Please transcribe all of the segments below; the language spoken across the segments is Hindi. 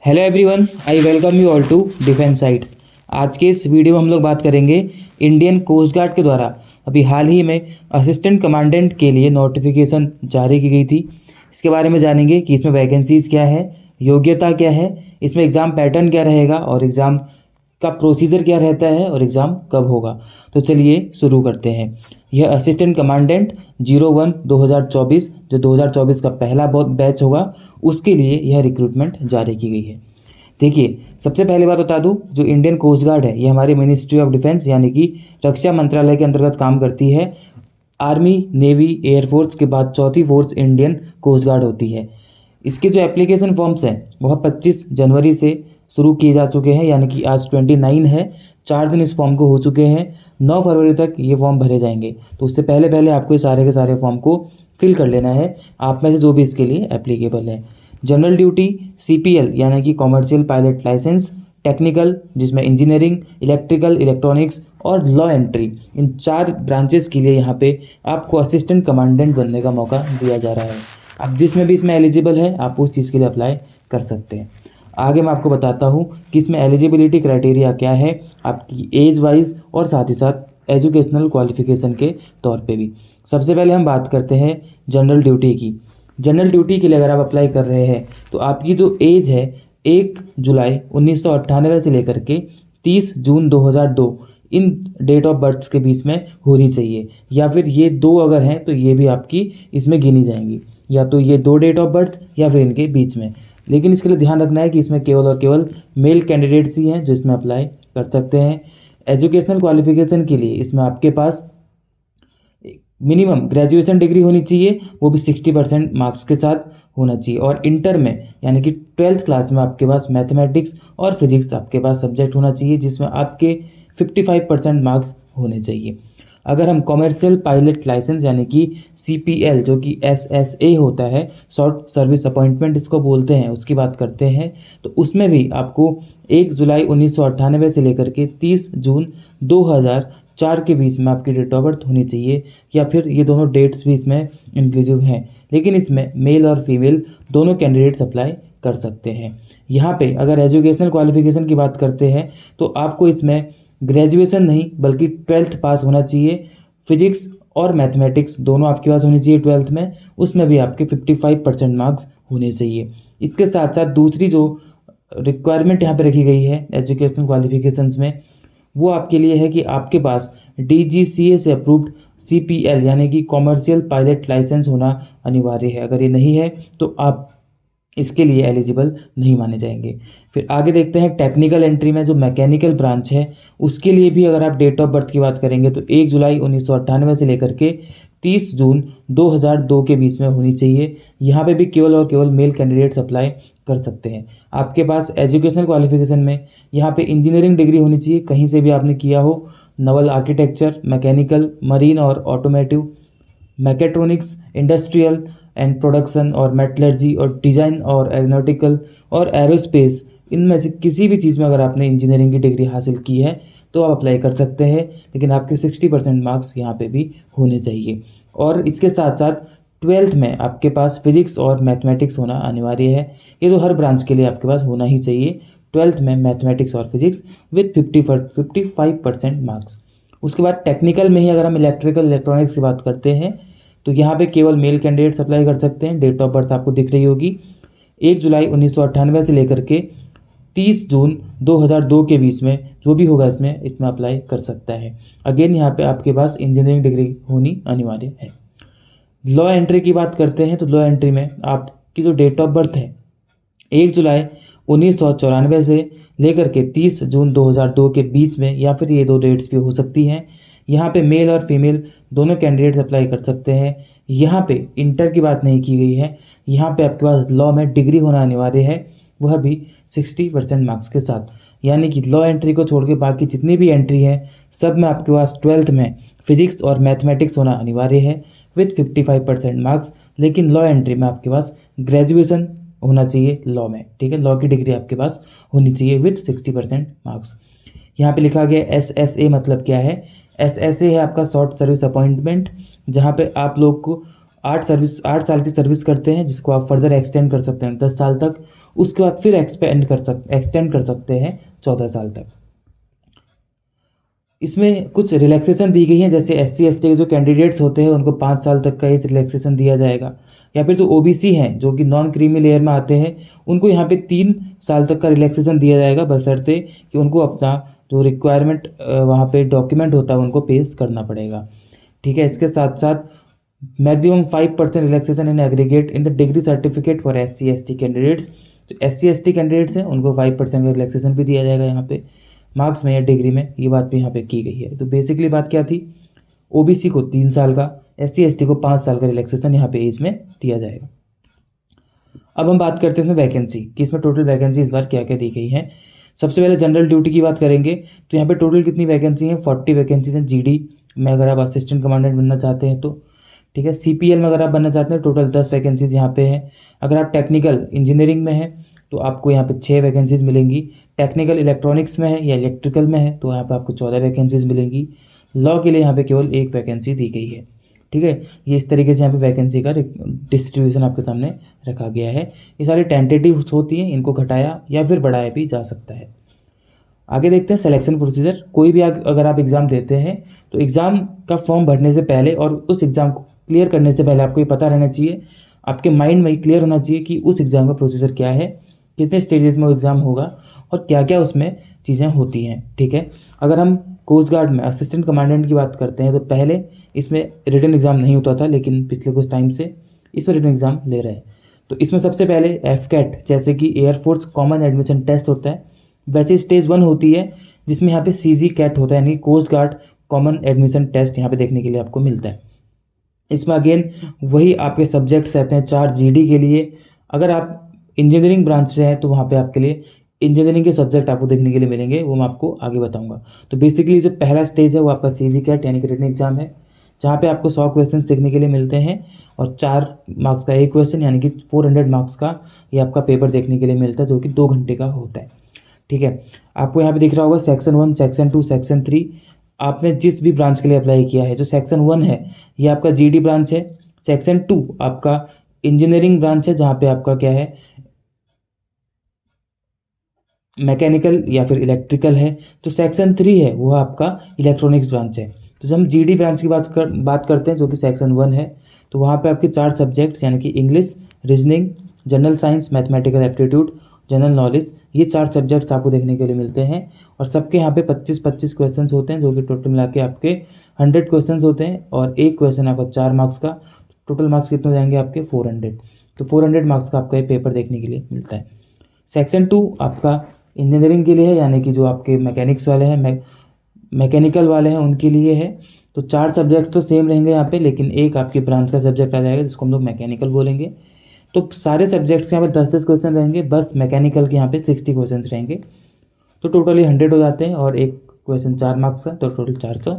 Hello everyone, I welcome you all to defence sites. आज के इस वीडियो में हम लोग बात करेंगे इंडियन कोस्ट गार्ड के द्वारा अभी हाल ही में असिस्टेंट कमांडेंट के लिए नोटिफिकेशन जारी की गई थी। इसके बारे में जानेंगे कि इसमें वैकेंसीज़ क्या है, योग्यता क्या है, इसमें एग्ज़ाम पैटर्न क्या रहेगा और एग्ज़ाम का प्रोसीजर क्या रहता है और एग्ज़ाम कब होगा। तो चलिए शुरू करते हैं। यह असिस्टेंट कमांडेंट 01 2024 जो 2024 का पहला बैच होगा उसके लिए यह रिक्रूटमेंट जारी की गई है। देखिए, सबसे पहले बात बता दूं, जो इंडियन कोस्ट गार्ड है ये हमारे मिनिस्ट्री ऑफ डिफेंस यानी कि रक्षा मंत्रालय के अंतर्गत काम करती है। आर्मी, नेवी, एयरफोर्स के बाद चौथी फोर्स इंडियन कोस्ट गार्ड होती है। इसके जो एप्लीकेशन फॉर्म्स हैं वह 25 जनवरी से शुरू किए जा चुके हैं, यानी कि आज 29 है, 4 दिन इस फॉर्म को हो चुके हैं। 9 फरवरी तक ये फॉर्म भरे जाएंगे। तो उससे पहले पहले आपको ये सारे के सारे फॉर्म को फिल कर लेना है, आप में से जो भी इसके लिए एप्लीकेबल है। जनरल ड्यूटी CPL यानी कि कॉमर्शियल पायलट लाइसेंस, टेक्निकल जिसमें इंजीनियरिंग, इलेक्ट्रिकल, इलेक्ट्रॉनिक्स और लॉ एंट्री, इन 4 ब्रांचेस के लिए यहाँ पे आपको असिस्टेंट कमांडेंट बनने का मौका दिया जा रहा है। अब जिसमें भी इसमें एलिजिबल है आप उस चीज़ के लिए अप्लाई कर सकते हैं। आगे मैं आपको बताता हूँ कि इसमें एलिजिबिलिटी क्राइटेरिया क्या है आपकी एज वाइज और साथ ही साथ एजुकेशनल क्वालिफिकेशन के तौर पे भी। सबसे पहले हम बात करते हैं जनरल ड्यूटी की। जनरल ड्यूटी के लिए अगर आप अप्लाई कर रहे हैं तो आपकी जो एज है 1 जुलाई 1998 से लेकर के 30 जून 2002 इन डेट ऑफ बर्थ के बीच में होनी चाहिए, या फिर ये दो अगर हैं तो ये भी आपकी इसमें गिनी जाएंगी, या तो ये 2 डेट ऑफ बर्थ या फिर इनके बीच में। लेकिन इसके लिए ध्यान रखना है कि इसमें केवल और केवल मेल कैंडिडेट्स ही हैं जो इसमें अप्लाई कर सकते हैं। एजुकेशनल क्वालिफिकेशन के लिए इसमें आपके पास मिनिमम ग्रेजुएशन डिग्री होनी चाहिए, वो भी 60% मार्क्स के साथ होना चाहिए। और इंटर में यानी कि 12th क्लास में आपके पास मैथमेटिक्स और फिजिक्स आपके पास सब्जेक्ट होना चाहिए जिसमें आपके 55% मार्क्स होने चाहिए। अगर हम कॉमर्शियल पायलट लाइसेंस यानी कि CPL जो कि SSA होता है, शॉर्ट सर्विस अपॉइंटमेंट इसको बोलते हैं, उसकी बात करते हैं, तो उसमें भी आपको 1 जुलाई 1998 से लेकर के 30 जून 2004 के बीच में आपकी डेट ऑफ बर्थ होनी चाहिए, या फिर ये दोनों डेट्स भी इसमें इंक्लूसिव हैं। लेकिन इसमें मेल और फीमेल दोनों कैंडिडेट्स अप्लाई कर सकते हैं। यहाँ पे अगर एजुकेशनल क्वालिफिकेशन की बात करते हैं तो आपको इसमें ग्रेजुएशन नहीं बल्कि 12th पास होना चाहिए। फिजिक्स और मैथमेटिक्स दोनों आपके पास होनी चाहिए 12th में, उसमें भी आपके 55% मार्क्स होने चाहिए। इसके साथ साथ दूसरी जो रिक्वायरमेंट यहाँ पे रखी गई है एजुकेशनल क्वालिफिकेशंस में, वो आपके लिए है कि आपके पास DGCA से अप्रूव्ड CPL यानी कि कॉमर्शियल पायलट लाइसेंस होना अनिवार्य है। अगर ये नहीं है तो आप इसके लिए एलिजिबल नहीं माने जाएंगे। फिर आगे देखते हैं टेक्निकल एंट्री में जो मैकेनिकल ब्रांच है उसके लिए भी अगर आप डेट ऑफ बर्थ की बात करेंगे तो 1 जुलाई 1998 से लेकर के 30 जून 2002 के बीच में होनी चाहिए। यहाँ पे भी केवल और केवल मेल कैंडिडेट्स अप्लाई कर सकते हैं। आपके पास एजुकेशनल क्वालिफिकेशन में यहाँ पे इंजीनियरिंग डिग्री होनी चाहिए, कहीं से भी आपने किया हो, नवल आर्किटेक्चर, मैकेनिकल, मरीन और automotive, mechatronics, industrial and production और मेटलर्जी और डिज़ाइन और एरोनॉटिकल और एरोस्पेस, इनमें से किसी भी चीज़ में अगर आपने इंजीनियरिंग की डिग्री हासिल की है तो आप अप्लाई कर सकते हैं। लेकिन आपके 60% मार्क्स यहाँ पे भी होने चाहिए। और इसके साथ साथ 12th में आपके पास फिजिक्स और मैथमेटिक्स होना अनिवार्य है। ये तो हर ब्रांच के लिए आपके पास होना ही चाहिए, 12th में मैथमेटिक्स और फिजिक्स विथ 55% मार्क्स। उसके बाद टेक्निकल में ही अगर हम इलेक्ट्रिकल इलेक्ट्रॉनिक्स की बात करते हैं तो यहाँ पे केवल मेल कैंडिडेट्स अप्लाई कर सकते हैं। डेट ऑफ बर्थ आपको दिख रही होगी, 1 जुलाई 1998 से लेकर के 30 जून 2002 के बीच में जो भी होगा इसमें अप्लाई कर सकता है। अगेन यहाँ पे आपके पास इंजीनियरिंग डिग्री होनी अनिवार्य है। लॉ एंट्री की बात करते हैं तो लॉ एंट्री में आपकी जो डेट ऑफ बर्थ है 1 जुलाई 1994 से लेकर के 30 जून 2002 के बीच में, या फिर ये दो डेट्स भी हो सकती हैं। यहाँ पे मेल और फीमेल दोनों कैंडिडेट्स अप्लाई कर सकते हैं। यहाँ पे इंटर की बात नहीं की गई है, यहाँ पे आपके पास लॉ में डिग्री होना अनिवार्य है, वह भी 60% मार्क्स के साथ। यानी कि लॉ एंट्री को छोड़ के बाकी जितनी भी एंट्री है सब में आपके पास 12th में फिजिक्स और मैथमेटिक्स होना अनिवार्य है विथ 55% मार्क्स। लेकिन लॉ एंट्री में आपके पास ग्रेजुएशन होना चाहिए लॉ में, ठीक है, लॉ की डिग्री आपके पास होनी चाहिए विथ 60% मार्क्स। यहाँ पे लिखा गया SSA मतलब क्या है। SSA है आपका शॉर्ट सर्विस अपॉइंटमेंट, जहाँ पे आप लोग को 8 साल की सर्विस करते हैं जिसको आप फर्दर एक्सटेंड कर सकते हैं 10 साल तक। उसके बाद फिर एक्सटेंड कर सकते हैं 14 साल तक। इसमें कुछ रिलैक्सेशन दी गई है, जैसे SC ST के जो कैंडिडेट्स होते हैं उनको 5 साल तक का इस रिलैक्सेशन दिया जाएगा, या फिर जो OBC हैं जो कि नॉन क्रीमी लेयर में आते हैं उनको यहाँ पे 3 साल तक का रिलैक्सेशन दिया जाएगा, बशर्ते कि उनको अपना जो रिक्वायरमेंट वहाँ पे डॉक्यूमेंट होता है उनको पेश करना पड़ेगा। ठीक है, इसके साथ साथ maximum 5% relaxation in aggregate in the degree certificate for SC ST candidates. जो SC ST कैंडिडेट्स हैं उनको 5% का रिलैक्सेशन भी दिया जाएगा यहाँ पे मार्क्स में या डिग्री में, ये बात भी यहाँ पे की गई है। तो बेसिकली बात क्या थी, OBC को 3 साल का, SC ST को 5 साल का रिलैक्सेशन यहाँ पे एज में दिया जाएगा। अब हम बात करते हैं इसमें वैकेंसी कि इसमें टोटल वैकेंसी इस बार क्या क्या दी गई है। सबसे पहले जनरल ड्यूटी की बात करेंगे तो यहाँ पे टोटल कितनी वैकेंसी हैं, 40 वैकेंसीज हैं GD में अगर आप असिस्टेंट कमांडेंट बनना चाहते हैं तो। ठीक है, CPL में अगर आप बनना चाहते हैं टोटल 10 वैकेंसीज यहाँ पे हैं। अगर आप टेक्निकल इंजीनियरिंग में हैं तो आपको यहाँ पे 6 वैकेंसीज मिलेंगी। टेक्निकल इलेक्ट्रॉनिक्स में है या इलेक्ट्रिकल में है तो यहाँ पे आपको 14 वैकेंसीज मिलेंगी। लॉ के लिए यहाँ पे केवल 1 वैकेंसी दी गई है। ठीक है, ये इस तरीके से यहाँ पे वैकेंसी का डिस्ट्रीब्यूशन आपके सामने रखा गया है। ये सारी टेंटेटिव होती हैं, इनको घटाया या फिर बढ़ाया भी जा सकता है। आगे देखते हैं सिलेक्शन प्रोसीजर। कोई भी अगर आप एग्ज़ाम देते हैं तो एग्ज़ाम का फॉर्म भरने से पहले और उस एग्ज़ाम को क्लियर करने से पहले आपको ये पता रहना चाहिए, आपके माइंड में क्लियर होना चाहिए कि उस एग्ज़ाम का प्रोसीजर क्या है, कितने स्टेजेस में वो एग्ज़ाम होगा और क्या क्या उसमें चीज़ें होती हैं। ठीक है, अगर हम कोस्ट गार्ड में असिस्टेंट कमांडेंट की बात करते हैं तो पहले इसमें रिटन एग्ज़ाम नहीं होता था, लेकिन पिछले कुछ टाइम से इसमें रिटन एग्ज़ाम ले रहे हैं। तो इसमें सबसे पहले FCAT जैसे कि एयरफोर्स कॉमन एडमिशन टेस्ट होता है, वैसे स्टेज 1 होती है जिसमें यहाँ पे CG CAT होता है, यानी coast guard common admission test यहाँ पे देखने के लिए आपको मिलता है। इसमें अगेन वही आपके सब्जेक्ट्स रहते हैं 4 GD के लिए। अगर आप इंजीनियरिंग ब्रांच से हैं तो वहाँ पे आपके लिए इंजीनियरिंग के सब्जेक्ट आपको देखने के लिए मिलेंगे, वो मैं आपको आगे बताऊंगा। तो बेसिकली जो पहला स्टेज है वो आपका CG CAT यानी कि रिटन एग्जाम है, जहाँ पे आपको 100 क्वेश्चंस देखने के लिए मिलते हैं और 4 मार्क्स का एक क्वेश्चन यानी कि 400 मार्क्स का ये आपका पेपर देखने के लिए मिलता है, जो कि 2 घंटे का होता है। ठीक है, आपको यहाँ पे दिख रहा होगा सेक्शन 1, सेक्शन 2, सेक्शन 3। आपने जिस भी ब्रांच के लिए अप्लाई किया है, जो सेक्शन 1 है ये आपका GD ब्रांच है, सेक्शन 2 आपका इंजीनियरिंग ब्रांच है जहाँ पे आपका क्या है मैकेनिकल या फिर इलेक्ट्रिकल है, तो सेक्शन 3 है वो आपका इलेक्ट्रॉनिक्स ब्रांच है। तो जब हम GD ब्रांच की बात करते हैं जो कि सेक्शन 1 है, तो वहाँ पे आपके 4 सब्जेक्ट्स यानी कि English, reasoning, general science, mathematical aptitude, general knowledge, ये 4 सब्जेक्ट्स आपको देखने के लिए मिलते हैं और सबके यहाँ पे 25-25 क्वेश्चंस होते हैं, जो कि टोटल मिला के आपके 100 क्वेश्चंस होते हैं और एक क्वेश्चन आपका 4 मार्क्स का। टोटल मार्क्स कितने हो जाएंगे आपके 400। तो 400 मार्क्स का आपका ये पेपर देखने के लिए मिलता है। सेक्शन 2 आपका इंजीनियरिंग के लिए है, यानी कि जो आपके मैकेनिक्स वाले हैं, मैकेनिकल वाले हैं उनके लिए है। तो 4 सब्जेक्ट तो सेम रहेंगे यहाँ पे, लेकिन एक आपकी ब्रांच का सब्जेक्ट आ जाएगा जिसको हम लोग मैकेनिकल बोलेंगे। तो सारे सब्जेक्ट्स के यहाँ पे 10-10 क्वेश्चन रहेंगे, बस मैकेनिकल के यहाँ पे 60 क्वेश्चन रहेंगे। तो टोटली 100 हो जाते हैं और एक क्वेश्चन 4 मार्क्स का, तो टोटल 400।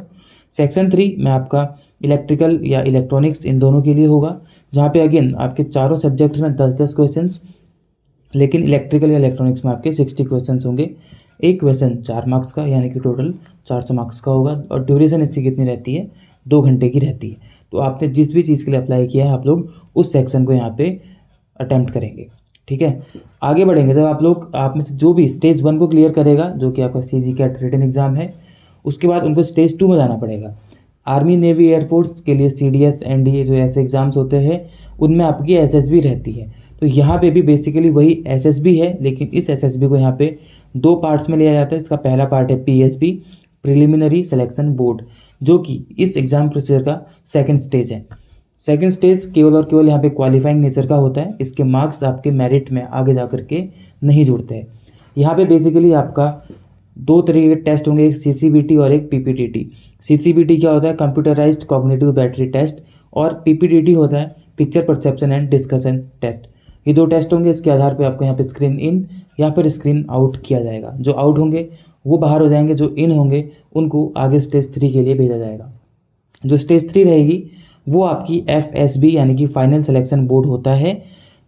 सेक्शन 3 में आपका इलेक्ट्रिकल या इलेक्ट्रॉनिक्स इन दोनों के लिए होगा, जहाँ पे अगेन आपके चारों सब्जेक्ट्स में 10-10 क्वेश्चन, लेकिन इलेक्ट्रिकल या इलेक्ट्रॉनिक्स में आपके 60 क्वेश्चन होंगे। एक क्वेश्चन 4 मार्क्स का, यानी कि टोटल 400 मार्क्स का होगा और ड्यूरेशन इसकी कितनी रहती है, 2 घंटे की रहती है। तो आपने जिस भी चीज़ के लिए अप्लाई किया है आप लोग उस सेक्शन को यहाँ पे अटैम्प्ट करेंगे। ठीक है, आगे बढ़ेंगे जब आप में से जो भी स्टेज 1 को क्लियर करेगा, जो कि आपका CG CAT रिटन एग्जाम है, उसके बाद उनको स्टेज 2 में जाना पड़ेगा। आर्मी, नेवी, एयरफोर्स के लिए CDS, NDA जो ऐसे एग्जाम्स होते हैं उनमें आपकी SSB रहती है। तो यहाँ पे भी बेसिकली वही SSB है, लेकिन इस SSB को यहाँ पे 2 पार्ट्स में लिया जाता है। इसका पहला पार्ट है PSB, प्रिलिमिनरी सिलेक्शन बोर्ड, जो कि इस एग्ज़ाम प्रोसीजर का सेकंड स्टेज है। सेकंड स्टेज केवल और केवल यहाँ पे क्वालिफाइंग नेचर का होता है, इसके मार्क्स आपके मेरिट में आगे जा कर के नहीं जुड़ते हैं। यहाँ पे बेसिकली आपका 2 तरीके के टेस्ट होंगे, एक CCBT और एक PPTT। CCBT क्या होता है, कंप्यूटराइज्ड कॉग्निटिव बैटरी टेस्ट, और PPTT होता है picture perception and discussion test. ये 2 टेस्ट होंगे, इसके आधार पे आपको यहाँ पे स्क्रीन इन या फिर स्क्रीन आउट किया जाएगा। जो आउट होंगे वो बाहर हो जाएंगे, जो इन होंगे उनको आगे स्टेज 3 के लिए भेजा जाएगा। जो स्टेज 3 रहेगी वो आपकी FSB यानी कि फाइनल सिलेक्शन बोर्ड होता है,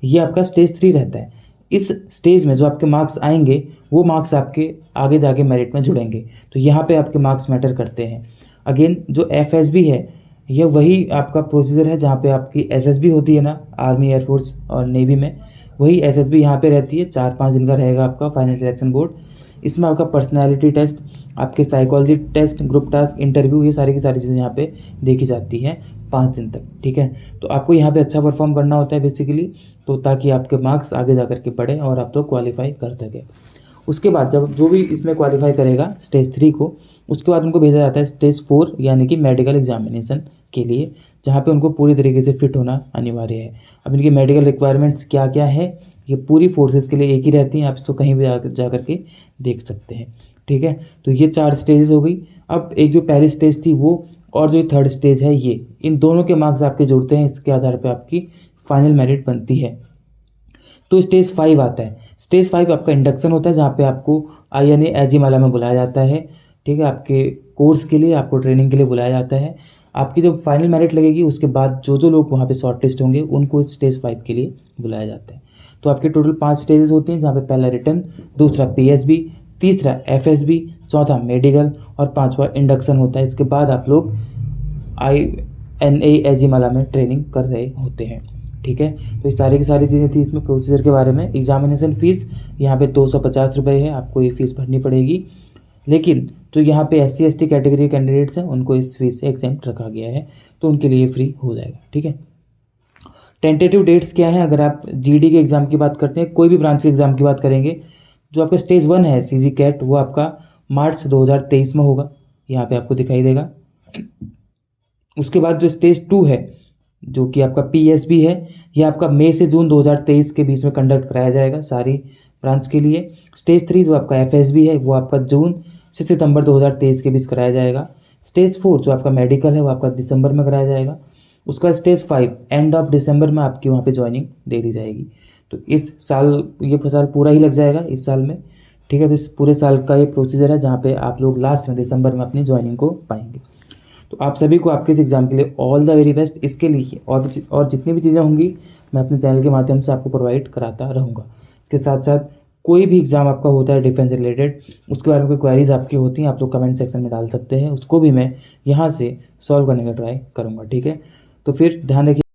ये आपका स्टेज 3 रहता है। इस स्टेज में जो आपके मार्क्स आएंगे वो मार्क्स आपके आगे जाके मेरिट में जुड़ेंगे, तो यहाँ पे आपके मार्क्स मैटर करते हैं। अगेन जो FSB है यह वही आपका प्रोसीजर है जहाँ पे आपकी SSB होती है ना, आर्मी, एयरफोर्स और नेवी में, वही एसएसबी यहाँ पे रहती है, 4-5 दिन का रहेगा आपका फाइनल सिलेक्शन बोर्ड। इसमें आपका पर्सनैलिटी टेस्ट, आपके psychology test, group task, interview, ये सारी की सारी चीज़ें यहाँ पे देखी जाती हैं 5 दिन तक, ठीक है। तो आपको यहाँ पे अच्छा परफॉर्म करना होता है बेसिकली, तो ताकि आपके मार्क्स आगे जा कर के बढ़े और आप लोग क्वालिफाई कर सकें। उसके बाद जब जो भी इसमें क्वालिफाई करेगा स्टेज 3 को, उसके बाद उनको भेजा जाता है स्टेज 4 यानी कि मेडिकल एग्जामिनेशन के लिए, जहाँ पे उनको पूरी तरीके से फिट होना अनिवार्य है। अब इनकी मेडिकल रिक्वायरमेंट्स क्या क्या है, ये पूरी फोर्सेस के लिए एक ही रहती हैं, आप इसको कहीं भी जा करके देख सकते हैं, ठीक है। तो ये 4 स्टेजेस हो गई। अब एक जो पहली स्टेज थी वो, और जो थर्ड स्टेज है ये, इन दोनों के मार्क्स आपके जुड़ते हैं, इसके आधार पर आपकी फाइनल मेरिट बनती है। तो स्टेज 5 आता है। स्टेज 5 आपका इंडक्शन होता है, जहाँ पे आपको INA एजीमाला में बुलाया जाता है, ठीक है। आपके कोर्स के लिए, आपको ट्रेनिंग के लिए बुलाया जाता है। आपकी जब फाइनल मेरिट लगेगी उसके बाद जो लोग वहाँ पे शॉर्टलिस्ट होंगे उनको स्टेज 5 के लिए बुलाया जाता है। तो आपके टोटल 5 स्टेजेस होती हैं, जहाँ पे पहला रिटन, दूसरा PSB, तीसरा FSB, चौथा मेडिकल और 5वां इंडक्शन होता है। इसके बाद आप लोग INA एजीमाला में ट्रेनिंग कर रहे होते हैं, ठीक है। तो इस सारी की सारी चीज़ें थी इसमें प्रोसीजर के बारे में। एग्जामिनेशन फ़ीस यहाँ पे 250 रुपये है, आपको ये फ़ीस भरनी पड़ेगी। लेकिन जो यहाँ पे SC ST कैटेगरी कैंडिडेट्स हैं उनको इस फीस से एग्जेम्प्ट रखा गया है, तो उनके लिए फ्री हो जाएगा, ठीक है। टेंटेटिव डेट्स क्या है, अगर आप GD के एग्ज़ाम की बात करते हैं, कोई भी ब्रांच के एग्ज़ाम की बात करेंगे, जो आपका स्टेज 1 है CG कैट, वो आपका मार्च 2023 में होगा, यहाँ पे आपको दिखाई देगा। उसके बाद जो स्टेज 2 है, जो कि आपका PSB है, यह आपका मई से जून 2023 के बीच में कंडक्ट कराया जाएगा सारी ब्रांच के लिए। स्टेज 3 जो आपका FSB है, वो आपका जून से सितंबर 2023 के बीच कराया जाएगा। स्टेज 4 जो आपका मेडिकल है, वो आपका दिसंबर में कराया जाएगा। उसका स्टेज 5 एंड ऑफ दिसंबर में आपकी वहाँ पे ज्वाइनिंग दे दी जाएगी। तो इस साल ये साल पूरा ही लग जाएगा इस साल में, ठीक है। तो इस पूरे साल का ये प्रोसीजर है, जहाँ पे आप लोग लास्ट में दिसंबर में अपनी ज्वाइनिंग को पाएंगे। तो आप सभी को आपके इस एग्ज़ाम के लिए ऑल द वेरी बेस्ट। इसके लिए और जितनी भी चीज़ें होंगी मैं अपने चैनल के माध्यम से आपको प्रोवाइड कराता रहूँगा। इसके साथ साथ कोई भी एग्ज़ाम आपका होता है डिफेंस रिलेटेड, उसके बारे में कोई क्वेरीज आपकी होती हैं, आप लोग कमेंट सेक्शन में डाल सकते हैं, उसको भी मैं यहाँ से सॉल्व करने का ट्राई करूँगा, ठीक है। तो फिर ध्यान रखिए।